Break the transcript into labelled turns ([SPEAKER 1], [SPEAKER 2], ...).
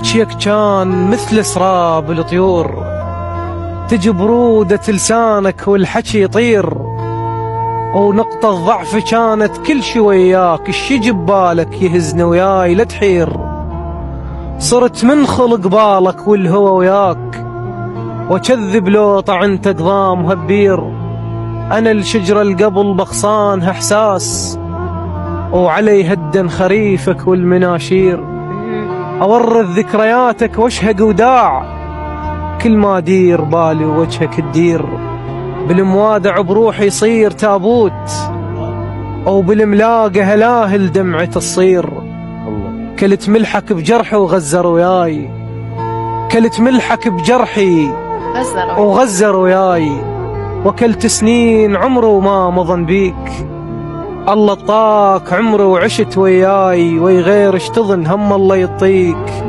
[SPEAKER 1] شيك كان مثل سراب الطيور، تجي برودة لسانك والحكي يطير، ونقطة ضعف كانت كل شي وياك، الشي جبالك يهزنا وياي لا تحير. صرت من خلق بالك والهوى وياك، وكذب لو طعنت قضام هبير. أنا الشجرة القبل بغصانها إحساس، وعلي هدن خريفك والمناشير. أورث ذكرياتك واشهق وداع، كل ما دير بالي وجهك تدير. بالموادع بروحي يصير تابوت، أو بالملاقة هلاهل دمعة تصير. كلت ملحك بجرحي وغزر وياي، كلت ملحك بجرحي وغزر وياي. وكلت سنين عمره وما مضن بيك، الله طاك عمري وعشت وياي. ويغير اشتظن هم الله يطيك.